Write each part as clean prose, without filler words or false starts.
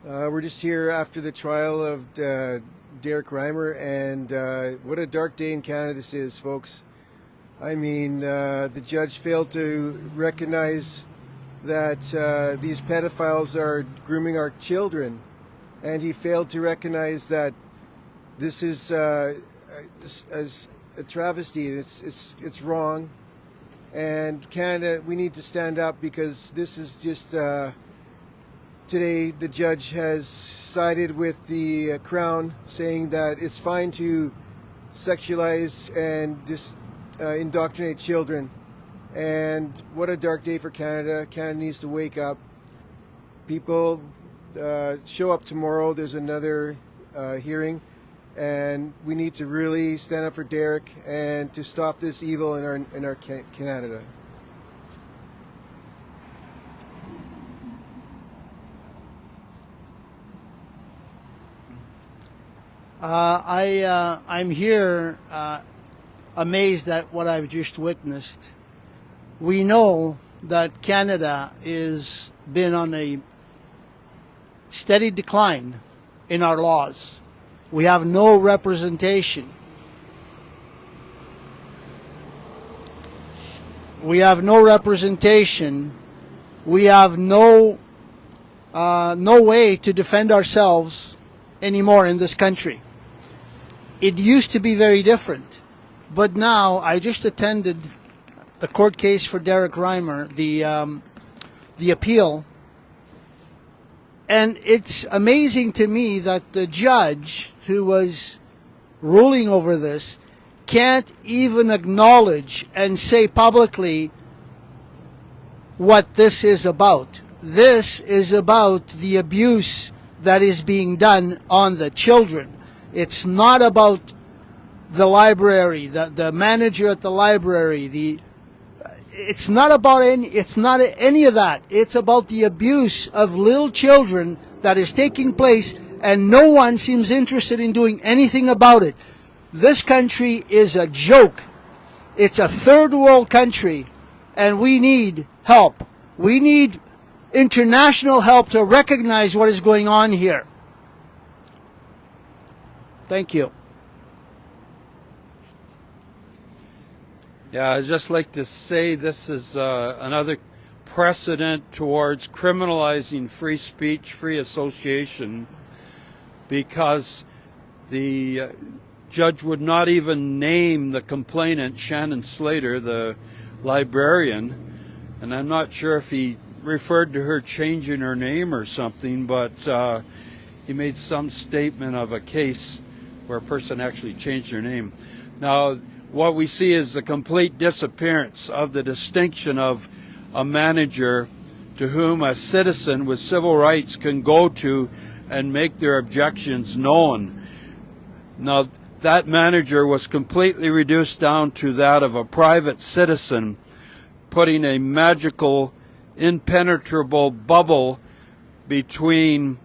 We're just here after the trial of Derek Reimer, and what a dark day in Canada this is, folks. I mean, the judge failed to recognize that these pedophiles are grooming our children, and he failed to recognize that this is a travesty. It's wrong, and Canada, we need to stand up, because this is just. Today, the judge has sided with the Crown, saying that it's fine to sexualize and indoctrinate children. And what a dark day for Canada. Canada needs to wake up. People, show up tomorrow. There's another hearing, and we need to really stand up for Derek and to stop this evil in our Canada. I'm here amazed at what I've just witnessed. We know that Canada has been on a steady decline in our laws. We have no representation. We have no representation. We have no way to defend ourselves anymore in this country. It used to be very different, but now I just attended the court case for Derek Reimer, the appeal, and it's amazing to me that the judge who was ruling over this can't even acknowledge and say publicly what this is about. This is about the abuse that is being done on the children. It's not about the library, the manager at the library. It's not about any of that. It's about the abuse of little children that is taking place, and no one seems interested in doing anything about it. This country is a joke. It's a third world country, and we need help. We need international help to recognize what is going on here. Thank you. Yeah, I'd just like to say this is another precedent towards criminalizing free speech, free association, because the judge would not even name the complainant, Shannon Slater, the librarian, and I'm not sure if he referred to her changing her name or something, but he made some statement of a case where a person actually changed their name. Now, what we see is the complete disappearance of the distinction of a manager to whom a citizen with civil rights can go to and make their objections known. Now, that manager was completely reduced down to that of a private citizen, putting a magical, impenetrable bubble between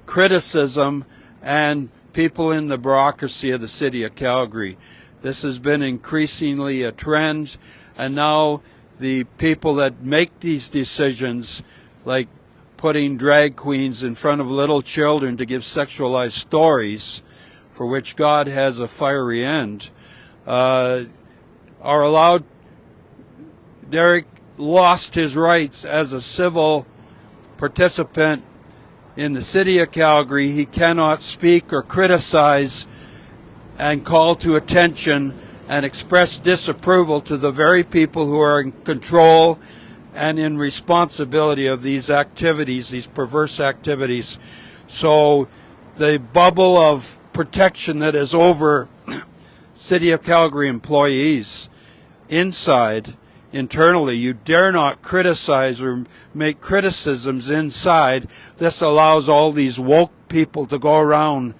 criticism and people in the bureaucracy of the city of Calgary. This has been increasingly a trend, and now the people that make these decisions, like putting drag queens in front of little children to give sexualized stories, for which God has a fiery end, are allowed. Derek lost his rights as a civil participant in the city of Calgary. He cannot speak or criticize and call to attention and express disapproval to the very people who are in control and in responsibility of these activities, these perverse activities. So the bubble of protection that is over City of Calgary employees internally, you dare not criticize or make criticisms inside. This allows all these woke people to go around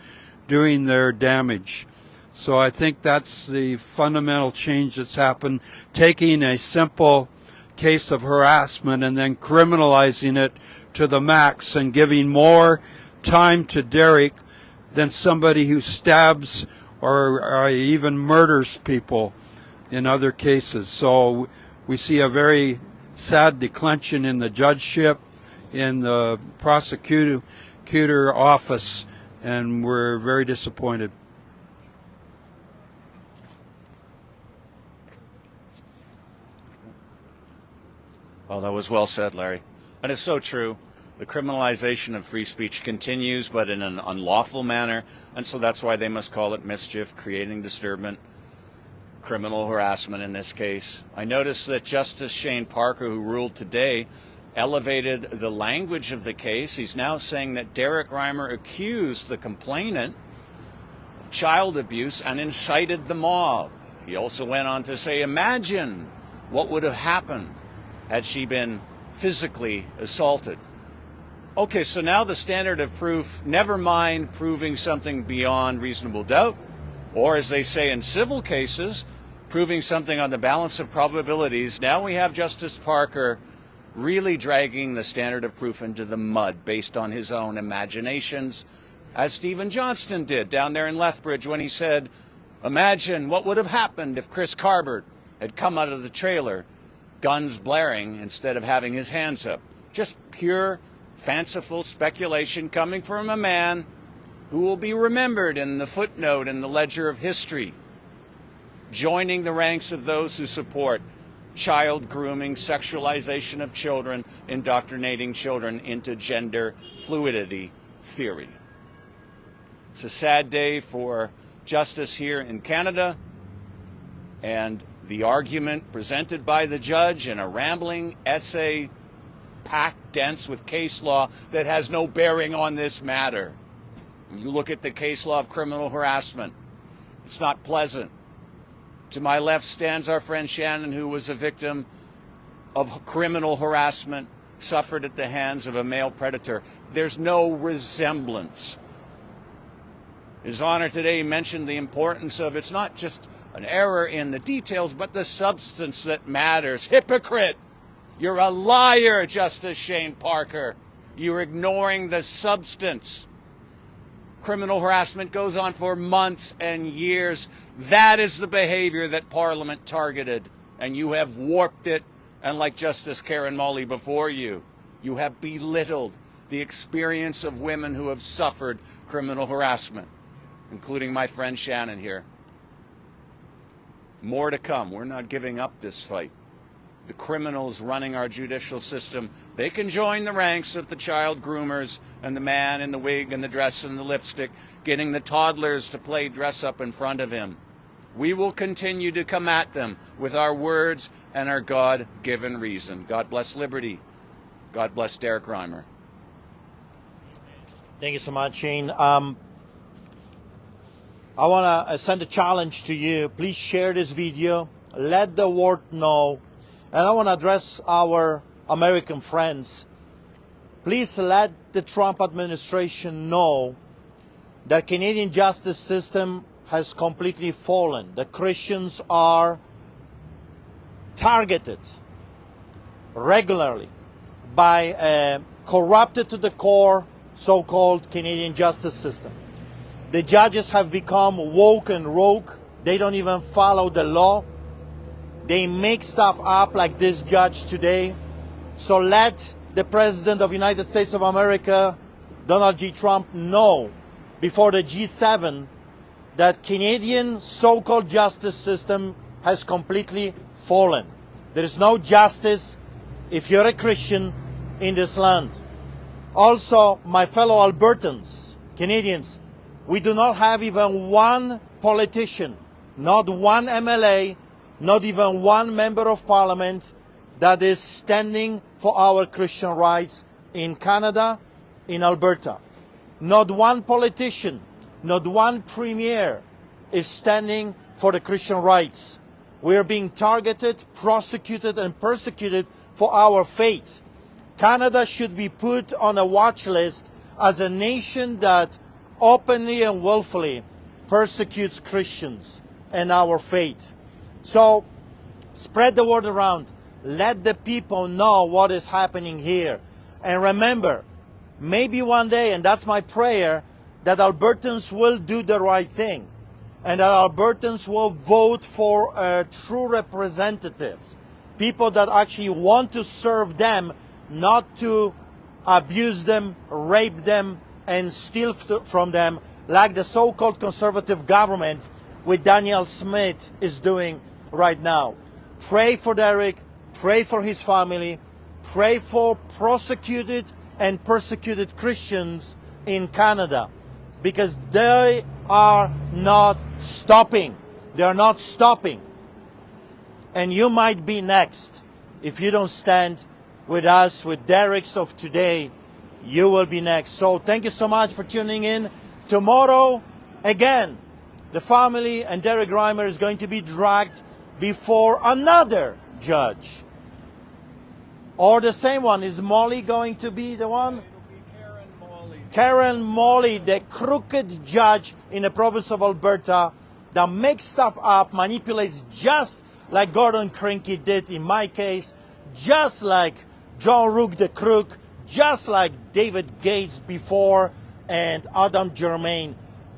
doing their damage. So I think that's the fundamental change that's happened, taking a simple case of harassment and then criminalizing it to the max and giving more time to Derek than somebody who stabs or even murders people in other cases. So we see a very sad declension in the judgeship, in the prosecutive prosecutor office, and we're very disappointed. Well, that was well said, Larry. And it's so true. The criminalization of free speech continues, but in an unlawful manner. And so that's why they must call it mischief, creating disturbance, criminal harassment in this case. I noticed that Justice Shane Parker, who ruled today, elevated the language of the case. He's now saying that Derek Reimer accused the complainant of child abuse and incited the mob. He also went on to say, imagine what would have happened had she been physically assaulted. Okay, so now the standard of proof, never mind proving something beyond reasonable doubt, or as they say in civil cases, proving something on the balance of probabilities. Now we have Justice Parker really dragging the standard of proof into the mud based on his own imaginations, as Stephen Johnston did down there in Lethbridge when he said, imagine what would have happened if Chris Carbert had come out of the trailer, guns blaring, instead of having his hands up. Just pure, fanciful speculation coming from a man who will be remembered in the footnote in the ledger of history, joining the ranks of those who support child grooming, sexualization of children, indoctrinating children into gender fluidity theory. It's a sad day for justice here in Canada, and the argument presented by the judge in a rambling essay packed dense with case law that has no bearing on this matter. When you look at the case law of criminal harassment, it's not pleasant. To my left stands our friend Shannon, who was a victim of criminal harassment, suffered at the hands of a male predator. There's no resemblance. His Honor today mentioned the importance of it's not just an error in the details, but the substance that matters. Hypocrite! You're a liar, Justice Shane Parker. You're ignoring the substance. Criminal harassment goes on for months and years. That is the behavior that Parliament targeted, and you have warped it. And like Justice Karen Molly before you, you have belittled the experience of women who have suffered criminal harassment, including my friend Shannon here. More to come. We're not giving up this fight. The criminals running our judicial system, they can join the ranks of the child groomers and the man in the wig and the dress and the lipstick, getting the toddlers to play dress up in front of him. We will continue to come at them with our words and our God-given reason. God bless liberty. God bless Derek Reimer. Thank you so much, Shane. I want to send a challenge to you. Please share this video. Let the world know. And I want to address our American friends. Please let the Trump administration know that Canadian justice system has completely fallen. The Christians are targeted regularly by a corrupted to the core so-called Canadian justice system. The judges have become woke and rogue. They don't even follow the law. They make stuff up like this judge today. So let the President of the United States of America, Donald J. Trump, know before the G7 that Canadian so-called justice system has completely fallen. There is no justice if you're a Christian in this land. Also, my fellow Albertans, Canadians, we do not have even one politician, not one MLA, not even one member of parliament that is standing for our Christian rights in Canada, in Alberta. Not one politician, not one premier is standing for the Christian rights. We are being targeted, prosecuted, and persecuted for our faith. Canada should be put on a watch list as a nation that openly and willfully persecutes Christians and our faith. So spread the word around. Let the people know what is happening here. And remember, maybe one day, and that's my prayer, that Albertans will do the right thing. And that Albertans will vote for true representatives. People that actually want to serve them, not to abuse them, rape them, and steal from them, like the so-called conservative government with Daniel Smith is doing right now. Pray for Derek, pray for his family, pray for prosecuted and persecuted Christians in Canada, because they are not stopping. They are not stopping. And you might be next. If you don't stand with us, with Derek's of today, you will be next. So thank you so much for tuning in. Tomorrow, again, the family and Derek Reimer is going to be dragged before another judge. Or the same one. Is Molly going to be the one? Karen Molly, the crooked judge in the province of Alberta that makes stuff up, manipulates, just like Gordon Krinky did in my case, just like John Rook the Crook, just like David Gates before, and Adam Germain.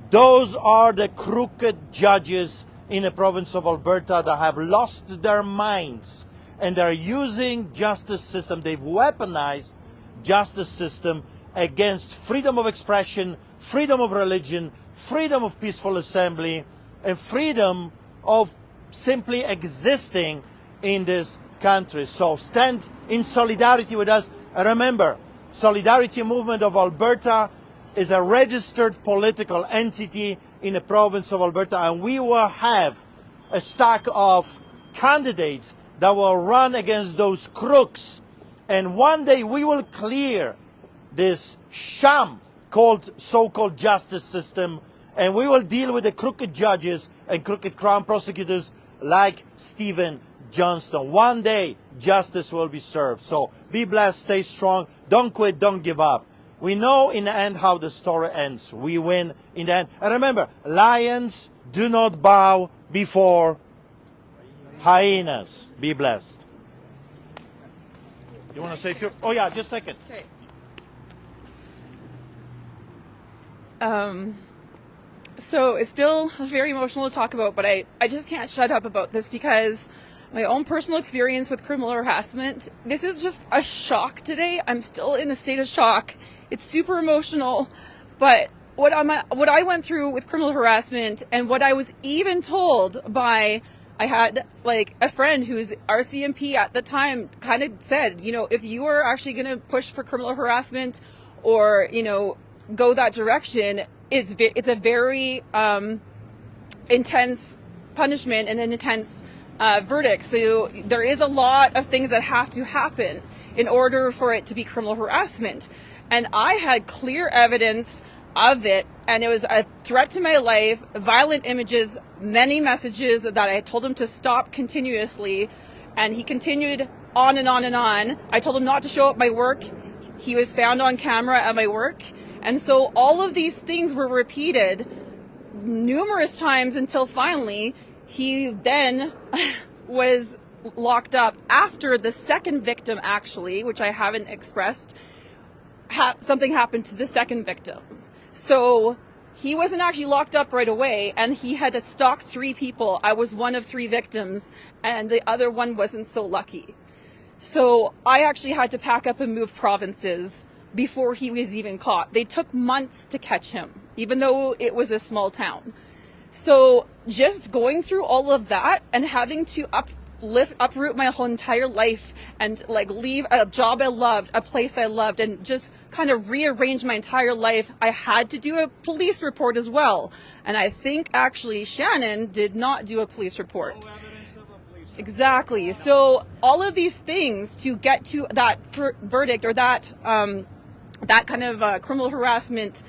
Those are the crooked judges in the province of Alberta that have lost their minds, and they're using justice system. They've weaponized justice system against freedom of expression, freedom of religion, freedom of peaceful assembly, and freedom of simply existing in this country. So stand in solidarity with us. And remember, Solidarity Movement of Alberta is a registered political entity in the province of Alberta, and we will have a stack of candidates that will run against those crooks. And one day we will clear this sham called so-called justice system, and we will deal with the crooked judges and crooked crown prosecutors like Stephen Johnston. One day justice will be served. So be blessed, stay strong, don't quit, don't give up. We know in the end how the story ends. We win in the end. And remember, lions do not bow before hyenas. Be blessed. You want to say a few? Oh yeah, just a second. Okay. So it's still very emotional to talk about, but I just can't shut up about this because my own personal experience with criminal harassment, this is just a shock today. I'm still in a state of shock. It's super emotional, but what I went through with criminal harassment and what I was even told by, I had like a friend who's RCMP at the time kind of said, you know, if you are actually going to push for criminal harassment or, you know, go that direction, it's a very intense punishment and an intense verdict. So there is a lot of things that have to happen in order for it to be criminal harassment. And I had clear evidence of it, and it was a threat to my life, violent images, many messages that I told him to stop continuously, and he continued on and on and on. I told him not to show up my work. He was found on camera at my work. And so all of these things were repeated numerous times until finally he then was locked up after the second victim, actually, which I haven't expressed. Something happened to the second victim. So he wasn't actually locked up right away, and he had stalked 3 people. I was one of 3 victims, and the other one wasn't so lucky. So I actually had to pack up and move provinces before he was even caught. They took months to catch him, even though it was a small town. So just going through all of that and having to uproot my whole entire life and like leave a job I loved, a place I loved, and just kind of rearrange my entire life. I had to do a police report as well. And I think actually Shannon did not do a police report. Exactly. So all of these things to get to that verdict or that that kind of criminal harassment,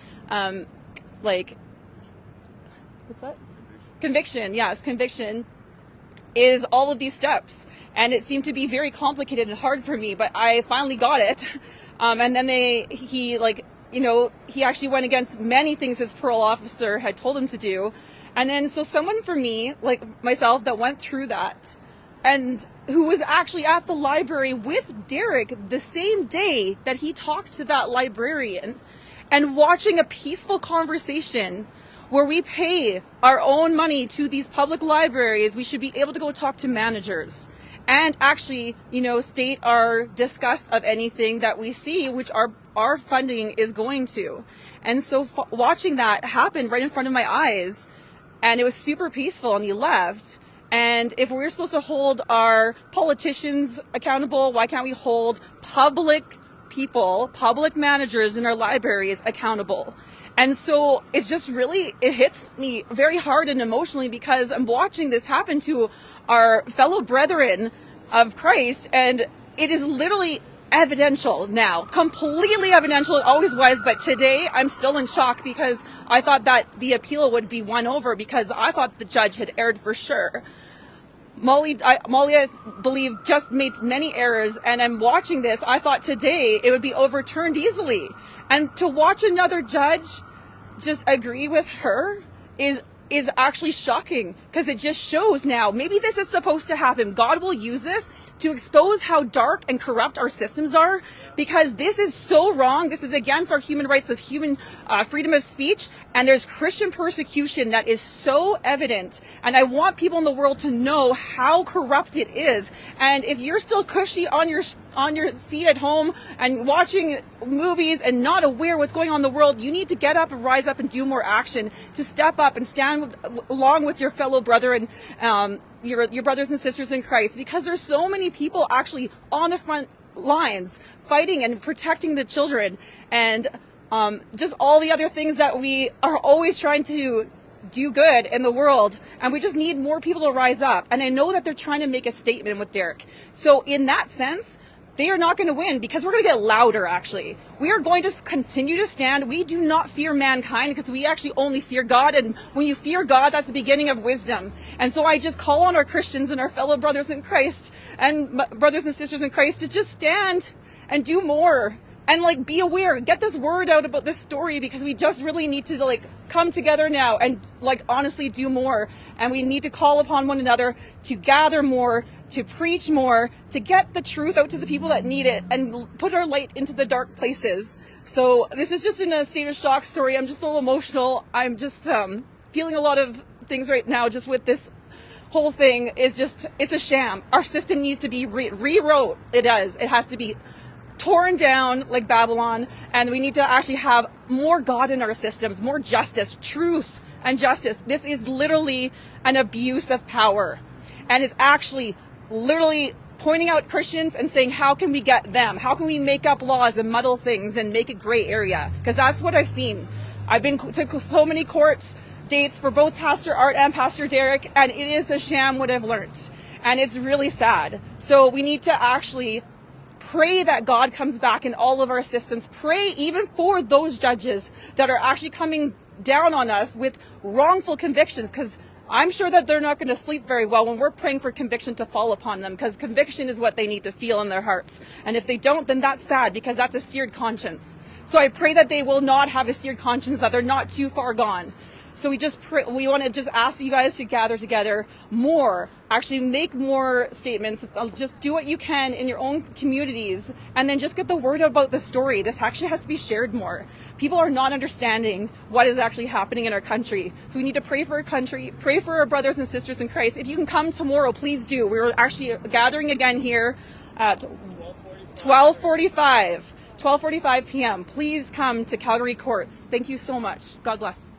like, what's that? Conviction. Yes, conviction is all of these steps. And it seemed to be very complicated and hard for me, but I finally got it. And then he actually went against many things his parole officer had told him to do. And then so someone for me, like myself, that went through that and who was actually at the library with Derek the same day that he talked to that librarian, and watching a peaceful conversation where we pay our own money to these public libraries. We should be able to go talk to managers and actually, state our disgust of anything that we see, which our funding is going to. And so watching that happen right in front of my eyes, and it was super peaceful, and he left. And if we're supposed to hold our politicians accountable, why can't we hold public people, public managers in our libraries accountable? And so it's just really, it hits me very hard and emotionally, because I'm watching this happen to our fellow brethren of Christ, and it is literally evidential now, completely evidential. It always was, but today I'm still in shock, because I thought that the appeal would be won over, because I thought the judge had erred for sure. Molly, I believe, just made many errors, and I'm watching this. I thought today it would be overturned easily. And to watch another judge just agree with her is actually shocking, because it just shows now maybe this is supposed to happen. God will use this to expose how dark and corrupt our systems are, because this is so wrong. This is against our human rights of human freedom of speech, and there's Christian persecution that is so evident. And I want people in the world to know how corrupt it is. And if you're still cushy on your seat at home and watching movies and not aware what's going on in the world, you need to get up and rise up and do more action, to step up and stand along with your fellow brother and your brothers and sisters in Christ, because there's so many people actually on the front lines fighting and protecting the children, and just all the other things that we are always trying to do good in the world, and we just need more people to rise up. And I know that they're trying to make a statement with Derek. So in that sense, they are not going to win, because we're going to get louder, actually. We are going to continue to stand. We do not fear mankind, because we actually only fear God. And when you fear God, that's the beginning of wisdom. And so I just call on our Christians and our fellow brothers in Christ and brothers and sisters in Christ to just stand and do more. And be aware, get this word out about this story, because we just really need to come together now and honestly do more. And we need to call upon one another to gather more, to preach more, to get the truth out to the people that need it, and put our light into the dark places. So this is just in a state of shock story. I'm just a little emotional. I'm just feeling a lot of things right now, just with this whole thing. It's a sham. Our system needs to be rewrote. It does. It has to be torn down like Babylon, and we need to actually have more God in our systems, more justice, truth and justice. This is literally an abuse of power, and it's actually literally pointing out Christians and saying, how can we get them? How can we make up laws and muddle things and make it gray area? Because that's what I've seen. I've been to so many court dates for both Pastor Art and Pastor Derek, and it is a sham what I've learned, and it's really sad. So we need to actually pray that God comes back in all of our systems. Pray even for those judges that are actually coming down on us with wrongful convictions, because I'm sure that they're not going to sleep very well when we're praying for conviction to fall upon them, because conviction is what they need to feel in their hearts. And if they don't, then that's sad, because that's a seared conscience. So I pray that they will not have a seared conscience, that they're not too far gone. So we want to just ask you guys to gather together more, actually make more statements, just do what you can in your own communities, and then just get the word out about the story. This actually has to be shared more. People are not understanding what is actually happening in our country. So we need to pray for our country, pray for our brothers and sisters in Christ. If you can come tomorrow, please do. We're actually gathering again here at 12:45 p.m. Please come to Calgary Courts. Thank you so much. God bless.